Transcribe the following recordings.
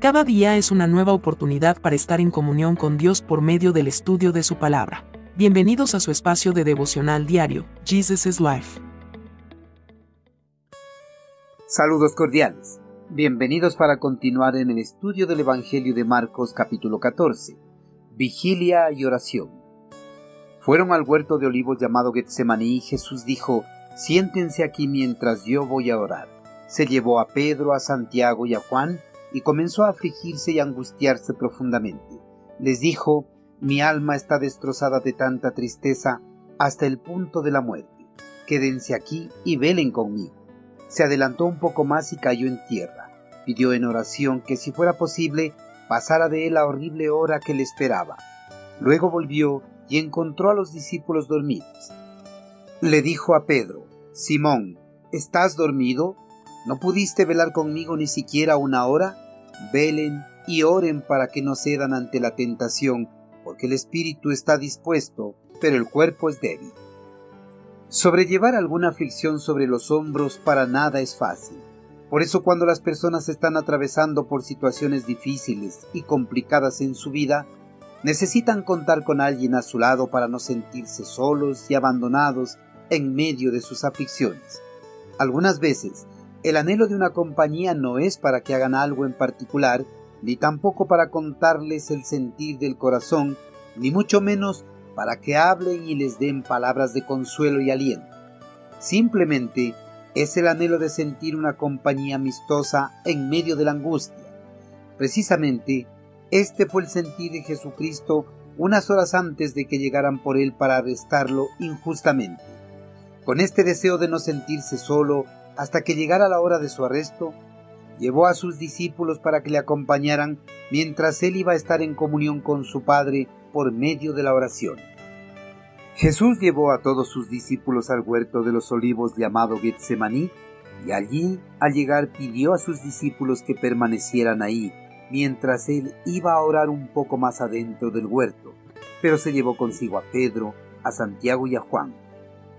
Cada día es una nueva oportunidad para estar en comunión con Dios por medio del estudio de su palabra. Bienvenidos a su espacio de devocional diario, Jesus is Life. Saludos cordiales. Bienvenidos para continuar en el estudio del Evangelio de Marcos capítulo 14. Vigilia y oración. Fueron al huerto de olivos llamado Getsemaní y Jesús dijo: siéntense aquí mientras yo voy a orar. Se llevó a Pedro, a Santiago y a Juan y comenzó a afligirse y a angustiarse profundamente. Les dijo: mi alma está destrozada de tanta tristeza hasta el punto de la muerte. Quédense aquí y velen conmigo. Se adelantó un poco más y cayó en tierra. Pidió en oración que, si fuera posible, pasara de él la horrible hora que le esperaba. Luego volvió y encontró a los discípulos dormidos. Le dijo a Pedro: Simón, ¿estás dormido? ¿No pudiste velar conmigo ni siquiera una hora? Velen y oren para que no cedan ante la tentación, porque el espíritu está dispuesto, pero el cuerpo es débil. Sobrellevar alguna aflicción sobre los hombros para nada es fácil. Por eso, cuando las personas están atravesando por situaciones difíciles y complicadas en su vida, necesitan contar con alguien a su lado para no sentirse solos y abandonados en medio de sus aflicciones. Algunas veces, el anhelo de una compañía no es para que hagan algo en particular, ni tampoco para contarles el sentir del corazón, ni mucho menos para que hablen y les den palabras de consuelo y aliento. Simplemente es el anhelo de sentir una compañía amistosa en medio de la angustia. Precisamente, este fue el sentir de Jesucristo unas horas antes de que llegaran por él para arrestarlo injustamente. Con este deseo de no sentirse solo hasta que llegara la hora de su arresto, llevó a sus discípulos para que le acompañaran mientras él iba a estar en comunión con su Padre por medio de la oración. Jesús llevó a todos sus discípulos al huerto de los olivos llamado Getsemaní, y allí, al llegar, pidió a sus discípulos que permanecieran ahí, mientras él iba a orar un poco más adentro del huerto, pero se llevó consigo a Pedro, a Santiago y a Juan.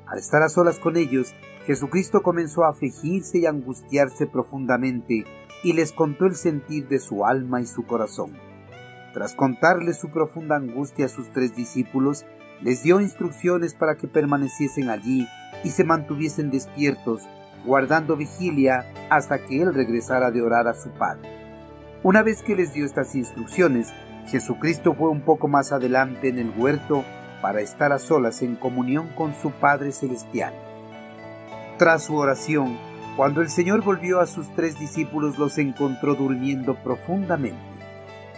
Al estar a solas con ellos, Jesucristo comenzó a afligirse y a angustiarse profundamente, y les contó el sentir de su alma y su corazón. Tras contarles su profunda angustia a sus 3 discípulos, les dio instrucciones para que permaneciesen allí y se mantuviesen despiertos, guardando vigilia hasta que él regresara de orar a su Padre. Una vez que les dio estas instrucciones, Jesucristo fue un poco más adelante en el huerto para estar a solas en comunión con su Padre Celestial. Tras su oración, cuando el Señor volvió a sus 3 discípulos, los encontró durmiendo profundamente.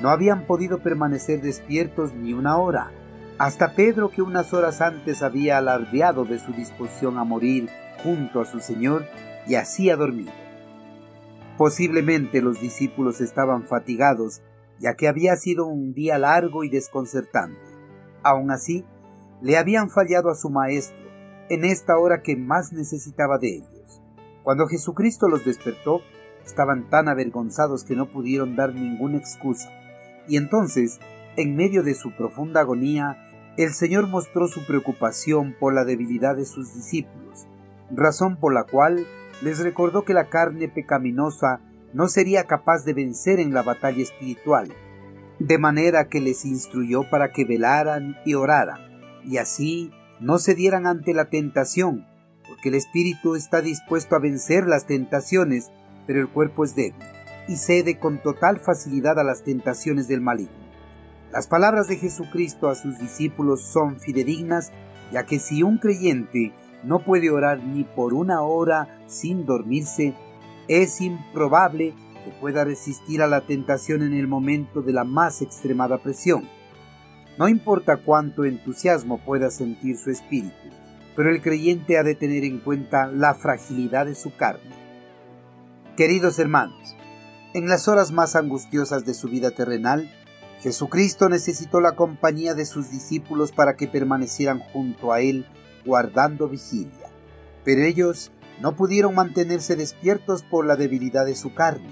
No habían podido permanecer despiertos ni una hora. Hasta Pedro, que unas horas antes había alardeado de su disposición a morir junto a su Señor, yacía dormido. Posiblemente los discípulos estaban fatigados, ya que había sido un día largo y desconcertante. Aún así, le habían fallado a su Maestro en esta hora que más necesitaba de ellos. Cuando Jesucristo los despertó, estaban tan avergonzados que no pudieron dar ninguna excusa. Y entonces, en medio de su profunda agonía, el Señor mostró su preocupación por la debilidad de sus discípulos, razón por la cual les recordó que la carne pecaminosa no sería capaz de vencer en la batalla espiritual, de manera que les instruyó para que velaran y oraran, y así no cedieran ante la tentación, porque el espíritu está dispuesto a vencer las tentaciones, pero el cuerpo es débil, y cede con total facilidad a las tentaciones del maligno. Las palabras de Jesucristo a sus discípulos son fidedignas, ya que si un creyente no puede orar ni por una hora sin dormirse, es improbable que pueda resistir a la tentación en el momento de la más extremada presión. No importa cuánto entusiasmo pueda sentir su espíritu, pero el creyente ha de tener en cuenta la fragilidad de su carne. Queridos hermanos, en las horas más angustiosas de su vida terrenal, Jesucristo necesitó la compañía de sus discípulos para que permanecieran junto a él, guardando vigilia. Pero ellos no pudieron mantenerse despiertos por la debilidad de su carne,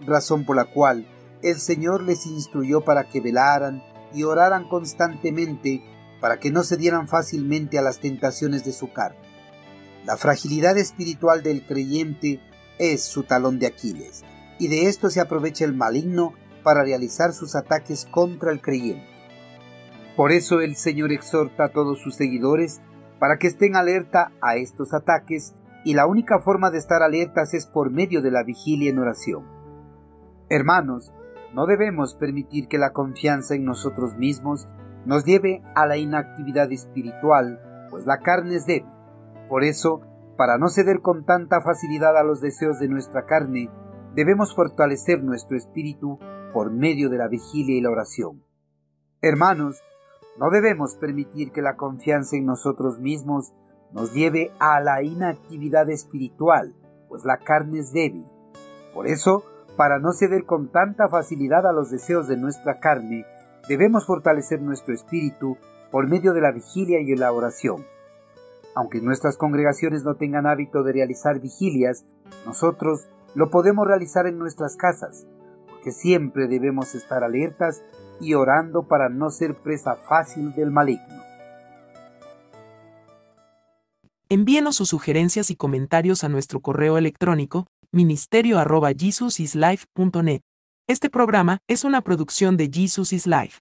razón por la cual el Señor les instruyó para que velaran y oraran constantemente para que no cedieran fácilmente a las tentaciones de su carne. La fragilidad espiritual del creyente es su talón de Aquiles, y de esto se aprovecha el maligno para realizar sus ataques contra el creyente. Por eso el Señor exhorta a todos sus seguidores para que estén alerta a estos ataques, y la única forma de estar alertas es por medio de la vigilia en oración. Hermanos, no debemos permitir que la confianza en nosotros mismos nos lleve a la inactividad espiritual, pues la carne es débil. Por eso, para no ceder con tanta facilidad a los deseos de nuestra carne, debemos fortalecer nuestro espíritu por medio de la vigilia y la oración. Hermanos, no debemos permitir que la confianza en nosotros mismos nos lleve a la inactividad espiritual, pues la carne es débil. Por eso, para no ceder con tanta facilidad a los deseos de nuestra carne, debemos fortalecer nuestro espíritu por medio de la vigilia y la oración. Aunque nuestras congregaciones no tengan hábito de realizar vigilias, nosotros lo podemos realizar en nuestras casas, porque siempre debemos estar alertas y orando para no ser presa fácil del maligno. Envíenos sus sugerencias y comentarios a nuestro correo electrónico ministerio@jesusislife.net. Este programa es una producción de Jesus is Life.